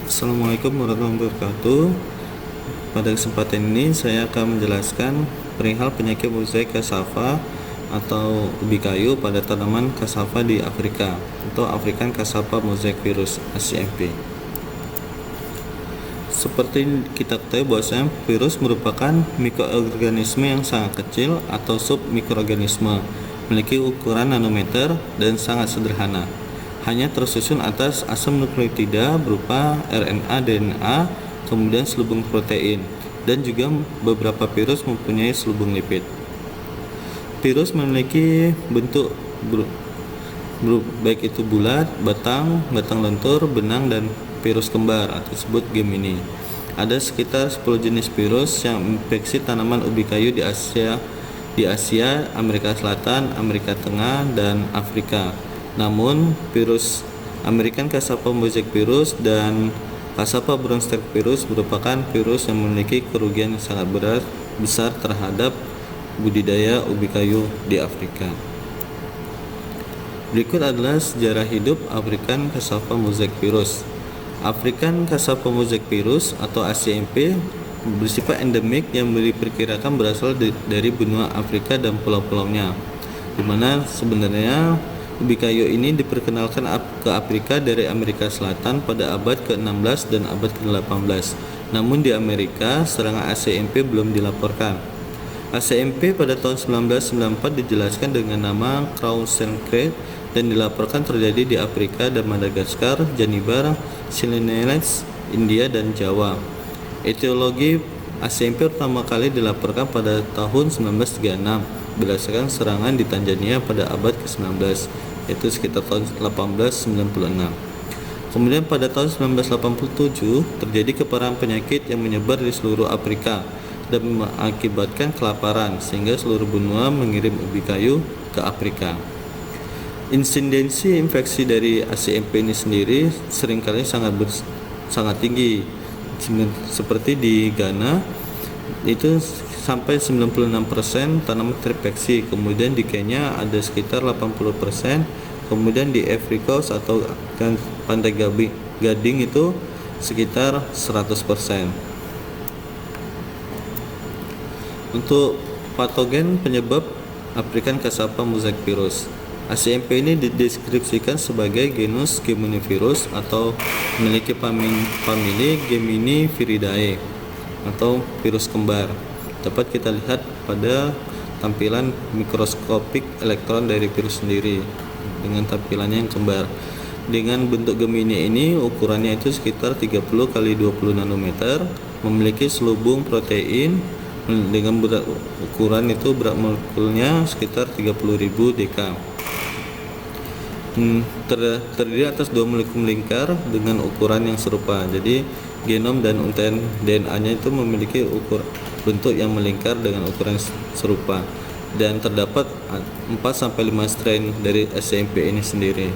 Assalamualaikum warahmatullahi wabarakatuh. Pada kesempatan ini saya akan menjelaskan perihal penyakit mozaik cassava atau ubi kayu pada tanaman cassava di Afrika atau African Cassava Mosaic Virus (ACMV). Seperti kita ketahui bahwasanya virus merupakan mikroorganisme yang sangat kecil atau submikroorganisme, memiliki ukuran nanometer dan sangat sederhana. Hanya tersusun atas asam nukleotida berupa RNA, DNA, kemudian selubung protein, dan juga beberapa virus mempunyai selubung lipid. Virus memiliki bentuk baik itu bulat, batang lentur, benang, dan virus kembar atau disebut Gemini. Ada sekitar 10 jenis virus yang menginfeksi tanaman ubi kayu di Asia, Amerika Selatan, Amerika Tengah, dan Afrika. Namun, virus American Cassava Mosaic Virus dan Cassava Brown Streak Virus merupakan virus yang memiliki kerugian yang sangat besar terhadap budidaya ubi kayu di Afrika. Berikut adalah sejarah hidup African Cassava Mosaic Virus. African Cassava Mosaic Virus atau ACMV bersifat endemik yang diperkirakan berasal dari benua Afrika dan pulau-pulaunya, di mana sebenarnya ubi kayu ini diperkenalkan ke Afrika dari Amerika Selatan pada abad ke-16 dan abad ke-18. Namun di Amerika, serangan ACMV belum dilaporkan. ACMV pada tahun 1994 dijelaskan dengan nama Creutzfeldt dan dilaporkan terjadi di Afrika dan Madagaskar, Zanzibar, Sinailands, India, dan Jawa. Etiologi ACMV pertama kali dilaporkan pada tahun 1936 berdasarkan serangan di Tanzania pada abad ke-19, yaitu sekitar tahun 1896. Kemudian pada tahun 1987 terjadi keparahan penyakit yang menyebar di seluruh Afrika dan mengakibatkan kelaparan sehingga seluruh benua mengirim ubi kayu ke Afrika. Insidensi infeksi dari ACMV ini sendiri seringkali sangat tinggi, seperti di Ghana itu sampai 96% tanaman terinfeksi. Kemudian di Kenya ada sekitar 80%. Kemudian di Ivory Coast atau Pantai Gading itu sekitar 100%. Untuk patogen penyebab African Cassava Mosaic Virus, ACMV ini dideskripsikan sebagai genus Geminivirus atau memiliki famili Geminiviridae atau virus kembar. Dapat kita lihat pada tampilan mikroskopik elektron dari virus sendiri dengan tampilannya yang kembar. Dengan bentuk Gemini ini ukurannya itu sekitar 30 x 20 nanometer, memiliki selubung protein dengan berat ukuran itu berat molekulnya sekitar 30.000 dk. Terdiri atas 2 molekul melingkar dengan ukuran yang serupa. Jadi genom dan untaian DNA-nya itu memiliki bentuk yang melingkar dengan ukuran serupa, dan terdapat 4-5 strain dari ACMV ini sendiri.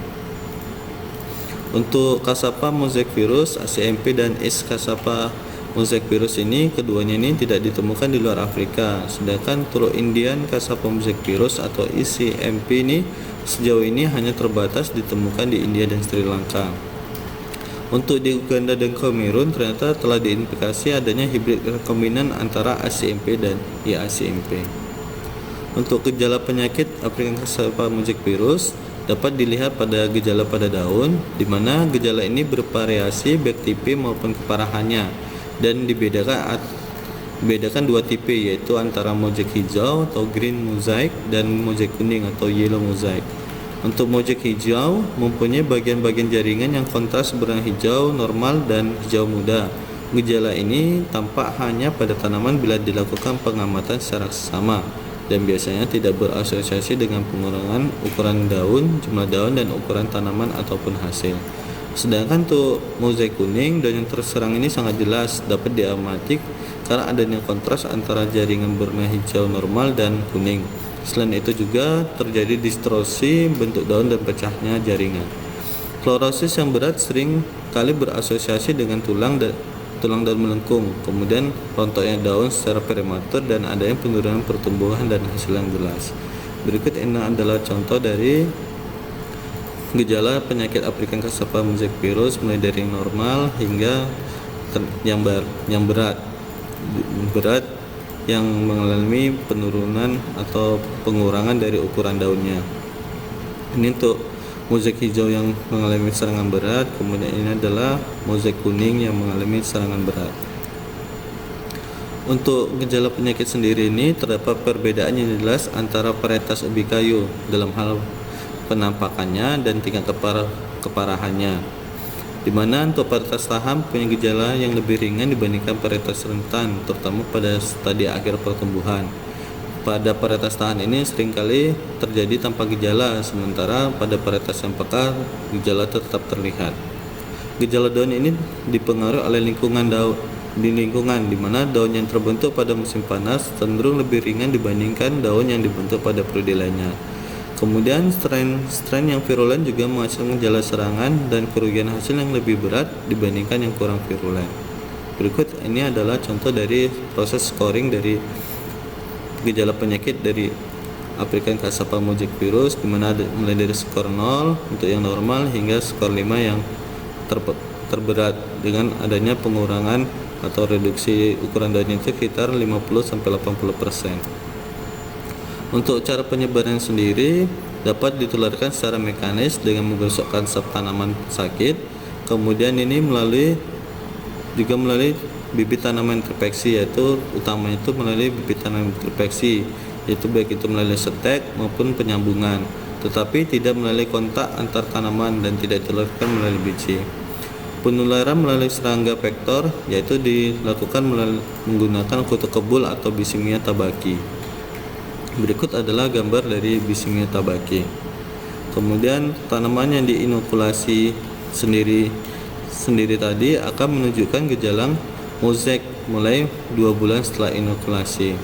Untuk Cassava Mosaic Virus, ACMV dan East Cassava Mosaic Virus ini, keduanya ini tidak ditemukan di luar Afrika, sedangkan True Indian Cassava Mosaic Virus atau ECMV ini sejauh ini hanya terbatas ditemukan di India dan Sri Lanka. Untuk di Uganda dan Kamerun ternyata telah diidentifikasi adanya hibrid rekombinan antara ACMV dan IACMV. Untuk gejala penyakit African Cassava Mosaic Virus dapat dilihat pada gejala pada daun, di mana gejala ini bervariasi baik tipe maupun keparahannya, dan dibedakan 2 tipe, yaitu antara mozaik hijau atau green mosaic dan mozaik kuning atau yellow mosaic. Untuk mozaik hijau mempunyai bagian-bagian jaringan yang kontras berwarna hijau normal dan hijau muda. Gejala ini tampak hanya pada tanaman bila dilakukan pengamatan secara seksama dan biasanya tidak berasosiasi dengan pengurangan ukuran daun, jumlah daun, dan ukuran tanaman ataupun hasil. Sedangkan untuk mozaik kuning, daun yang terserang ini sangat jelas dapat diamati karena adanya kontras antara jaringan berwarna hijau normal dan kuning. Selain itu juga terjadi distorsi bentuk daun dan pecahnya jaringan. Klorosis yang berat sering kali berasosiasi dengan tulang daun melengkung, kemudian rontoknya daun secara prematur dan adanya penurunan pertumbuhan dan hasil yang jelas. Berikut ini adalah contoh dari Gejala penyakit African Cassava Mosaic Virus mulai dari yang normal hingga yang berat yang mengalami penurunan atau pengurangan dari ukuran daunnya. Ini untuk mozaik hijau yang mengalami serangan berat, kemudian ini adalah mozaik kuning yang mengalami serangan berat. Untuk gejala penyakit sendiri ini terdapat perbedaan yang jelas antara varietas ubi kayu dalam hal penampakannya dan tingkat keparahannya, di mana untuk varietas taham punya gejala yang lebih ringan dibandingkan varietas rentan, terutama pada stadium akhir pertumbuhan. Pada varietas tahan ini seringkali terjadi tanpa gejala, sementara pada varietas yang peka gejala tetap terlihat. Gejala daun ini dipengaruhi oleh lingkungan di mana daun yang terbentuk pada musim panas cenderung lebih ringan dibandingkan daun yang dibentuk pada periode lainnya. Kemudian strain yang virulen juga menghasilkan gejala serangan dan kerugian hasil yang lebih berat dibandingkan yang kurang virulen. Berikut ini adalah contoh dari proses scoring dari gejala penyakit dari African Cassava Mosaic Virus, di mana mulai dari skor 0 untuk yang normal hingga skor 5 yang terberat dengan adanya pengurangan atau reduksi ukuran daunnya itu sekitar 50-80%. Untuk cara penyebaran sendiri dapat ditularkan secara mekanis dengan menggosokkan sap tanaman sakit. Kemudian ini melalui bibit tanaman terinfeksi, yaitu utamanya itu melalui bibit tanaman terinfeksi, yaitu baik itu melalui setek maupun penyambungan, tetapi tidak melalui kontak antar tanaman dan tidak ditularkan melalui biji. Penularan melalui serangga vektor yaitu dilakukan menggunakan kutu kebul atau Bisimia tabaki. Berikut adalah gambar dari Bisimia tabaki. Kemudian tanaman yang diinokulasi sendiri tadi akan menunjukkan gejala mozaik mulai 2 bulan setelah inokulasi.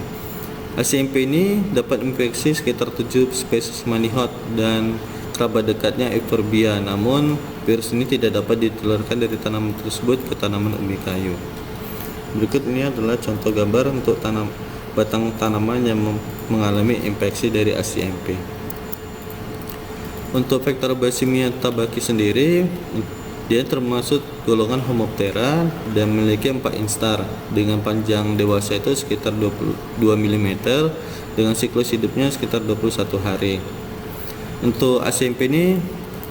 ACMP ini dapat infeksi sekitar 7 spesies manihot dan kerabat dekatnya Euphorbia, namun virus ini tidak dapat ditularkan dari tanaman tersebut ke tanaman ubi kayu. Berikut ini adalah contoh gambar untuk batang tanaman yang mengalami infeksi dari ACMP. Untuk vektor Bisimia tabaki sendiri, dia termasuk golongan Homoptera dan memiliki 4 instar dengan panjang dewasa itu sekitar 22 mm dengan siklus hidupnya sekitar 21 hari. Untuk ACMP ini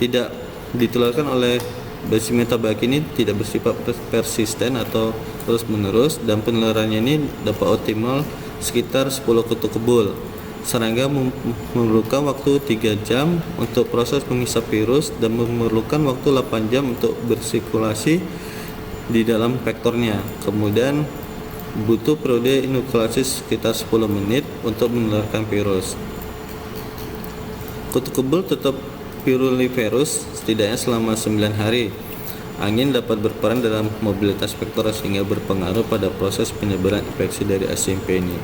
tidak ditularkan oleh Bisimia tabaki, ini tidak bersifat persisten atau terus menerus, dan penularannya ini dapat optimal sekitar 10 kutu kebul. Serangga memerlukan waktu 3 jam untuk proses menghisap virus dan memerlukan waktu 8 jam untuk bersirkulasi di dalam vektornya. Kemudian butuh periode inokulasi sekitar 10 menit untuk menularkan virus. Kutu kebul tetap piruliferus setidaknya selama 9 hari. Angin dapat berperan dalam mobilitas vektor sehingga berpengaruh pada proses penyebaran infeksi dari ACMP ini.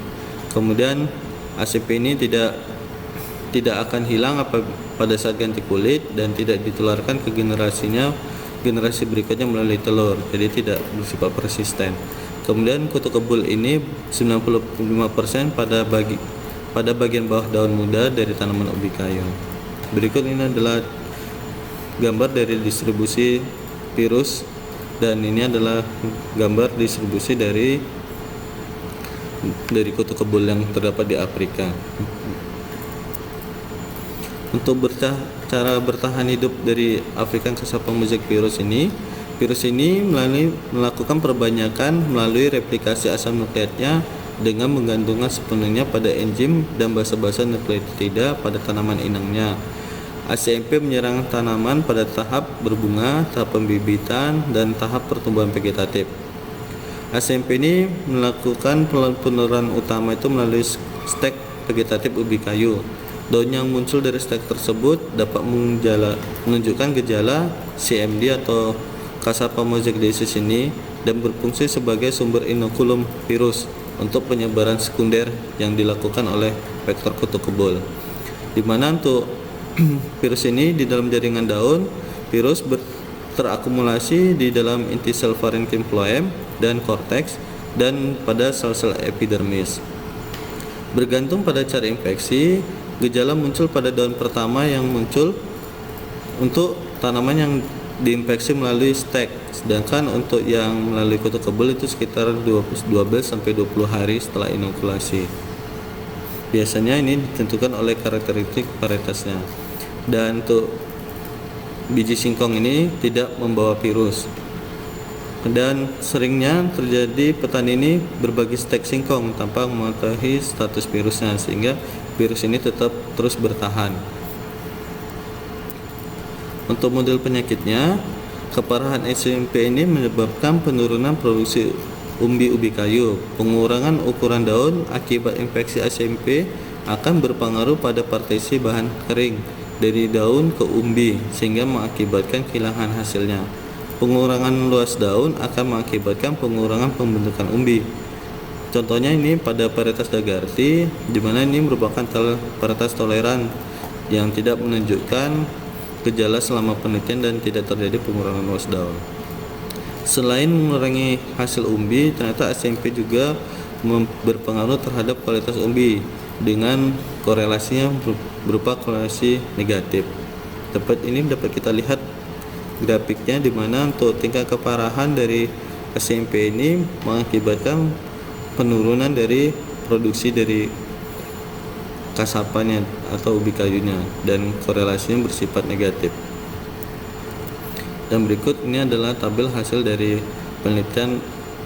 Kemudian ACMP ini tidak akan hilang pada saat ganti kulit dan tidak ditularkan ke generasi berikutnya melalui telur, jadi tidak bersifat persisten. Kemudian kutu kebul ini 95% pada bagian bawah daun muda dari tanaman ubi kayu. Berikut ini adalah gambar dari distribusi virus, dan ini adalah gambar distribusi dari kutu kebul yang terdapat di Afrika. Untuk cara bertahan hidup dari African Cassava Mosaic virus ini melakukan perbanyakan melalui replikasi asam nukleatnya dengan menggantungkan sepenuhnya pada enzim dan basa-basa nukleotida pada tanaman inangnya. ACMP menyerang tanaman pada tahap berbunga, tahap pembibitan, dan tahap pertumbuhan vegetatif. ACMP ini melakukan penularan utama itu melalui stek vegetatif ubi kayu. Daun yang muncul dari stek tersebut dapat menunjukkan gejala CMD atau Cassava Mosaic Disease ini dan berfungsi sebagai sumber inokulum virus untuk penyebaran sekunder yang dilakukan oleh vektor kutu kebul. Di mana untuk virus ini di dalam jaringan daun, virus terakumulasi di dalam inti sel parenkim phloem dan korteks dan pada sel-sel epidermis. Bergantung pada cara infeksi, gejala muncul pada daun pertama yang muncul untuk tanaman yang diinfeksi melalui stek, sedangkan untuk yang melalui kutu kebul itu sekitar 12 sampai 20 hari setelah inokulasi. Biasanya ini ditentukan oleh karakteristik varietasnya. Dan untuk biji singkong ini tidak membawa virus. Dan seringnya terjadi petani ini berbagi stek singkong tanpa mengetahui status virusnya, sehingga virus ini tetap terus bertahan. Untuk model penyakitnya, keparahan SMP ini menyebabkan penurunan produksi umbi kayu. Pengurangan ukuran daun akibat infeksi SMP akan berpengaruh pada partisi bahan kering dari daun ke umbi, sehingga mengakibatkan kehilangan hasilnya. Pengurangan luas daun akan mengakibatkan pengurangan pembentukan umbi. Contohnya ini pada varietas Dagarti, di mana ini merupakan varietas toleran yang tidak menunjukkan gejala selama penelitian dan tidak terjadi pengurangan luas daun. Selain mengurangi hasil umbi, ternyata SMP juga berpengaruh terhadap kualitas umbi dengan korelasinya berupa korelasi negatif. Ini dapat kita lihat grafiknya, di mana untuk tingkat keparahan dari SMP ini mengakibatkan penurunan dari produksi dari kasapannya atau ubi kayunya, dan korelasinya bersifat negatif. Dan berikut ini adalah tabel hasil dari penelitian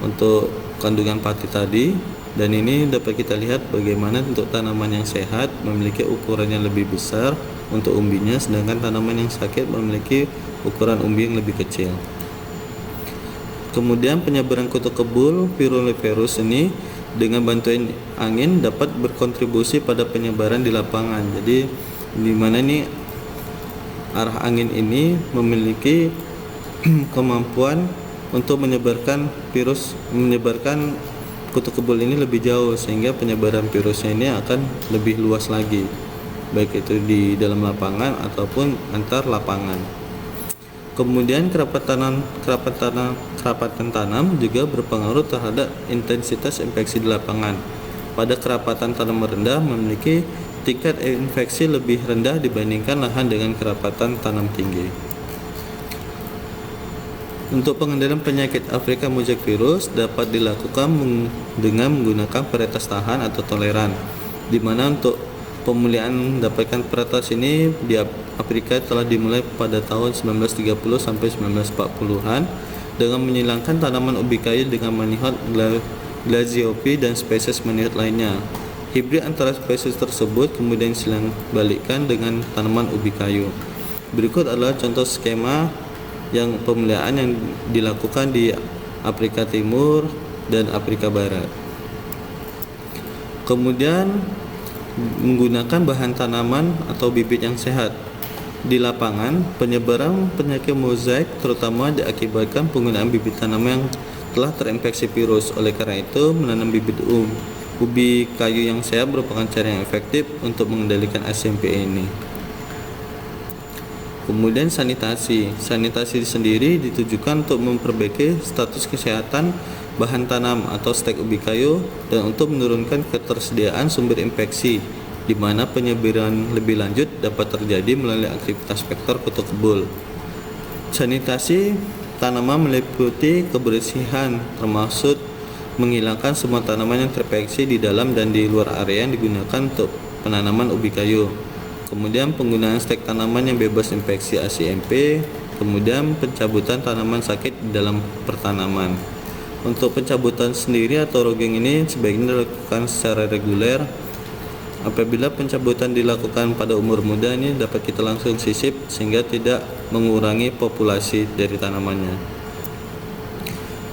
untuk kandungan pati tadi, dan ini dapat kita lihat bagaimana untuk tanaman yang sehat memiliki ukuran yang lebih besar untuk umbinya, sedangkan tanaman yang sakit memiliki ukuran umbi yang lebih kecil. Kemudian penyebaran kutu kebul Pyrolepharus ini dengan bantuan angin dapat berkontribusi pada penyebaran di lapangan. Jadi di mana ini arah angin ini memiliki kemampuan untuk menyebarkan kutu kebul ini lebih jauh, sehingga penyebaran virusnya ini akan lebih luas lagi, baik itu di dalam lapangan ataupun antar lapangan. Kemudian kerapatan tanam juga berpengaruh terhadap intensitas infeksi di lapangan. Pada kerapatan tanam rendah memiliki tingkat infeksi lebih rendah dibandingkan lahan dengan kerapatan tanam tinggi. Untuk pengendalian penyakit Afrika mosaic virus dapat dilakukan dengan menggunakan varietas tahan atau toleran, di mana untuk pemulihan mendapatkan varietas ini di Afrika telah dimulai pada tahun 1930 sampai 1940-an dengan menyilangkan tanaman ubi kayu dengan manihot glaziopi dan spesies manihot lainnya. Hibrid antara spesies tersebut kemudian silang balikkan dengan tanaman ubi kayu. Berikut adalah contoh skema yang pemeliharaan yang dilakukan di Afrika Timur dan Afrika Barat. Kemudian menggunakan bahan tanaman atau bibit yang sehat. Di lapangan, penyebaran penyakit mozaik terutama diakibatkan penggunaan bibit tanaman yang telah terinfeksi virus. Oleh karena itu, menanam bibit ubi kayu yang sehat merupakan cara yang efektif untuk mengendalikan SMP ini. Kemudian sanitasi sendiri ditujukan untuk memperbaiki status kesehatan bahan tanam atau stek ubi kayu dan untuk menurunkan ketersediaan sumber infeksi, di mana penyebaran lebih lanjut dapat terjadi melalui aktivitas vektor kutu kebul. Sanitasi tanaman meliputi kebersihan, termasuk menghilangkan semua tanaman yang terinfeksi di dalam dan di luar area yang digunakan untuk penanaman ubi kayu. Kemudian penggunaan stek tanaman yang bebas infeksi ACMP, kemudian pencabutan tanaman sakit di dalam pertanaman. Untuk pencabutan sendiri atau rogging ini sebaiknya dilakukan secara reguler. Apabila pencabutan dilakukan pada umur muda, ini dapat kita langsung sisip sehingga tidak mengurangi populasi dari tanamannya.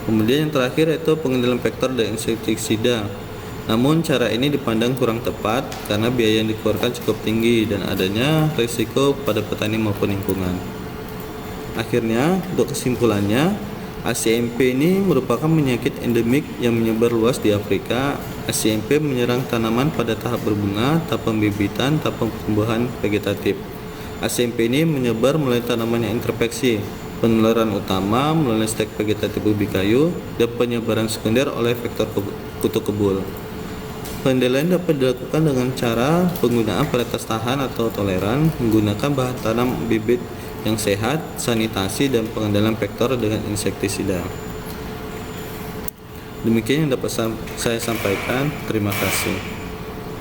Kemudian yang terakhir yaitu pengendalian vektor dan insektisida. Namun cara ini dipandang kurang tepat karena biaya yang dikeluarkan cukup tinggi dan adanya risiko pada petani maupun lingkungan. Akhirnya, untuk kesimpulannya, ACMP ini merupakan penyakit endemik yang menyebar luas di Afrika. ACMP menyerang tanaman pada tahap berbunga, tahap pembibitan, tahap pertumbuhan vegetatif. ACMP ini menyebar melalui tanaman yang terinfeksi. Penularan utama melalui stek vegetatif ubi kayu dan penyebaran sekunder oleh vektor kutu kebul. Pengendalian dapat dilakukan dengan cara penggunaan varietas tahan atau toleran, menggunakan bahan tanam bibit yang sehat, sanitasi, dan pengendalian vektor dengan insektisida. Demikian yang dapat saya sampaikan. Terima kasih.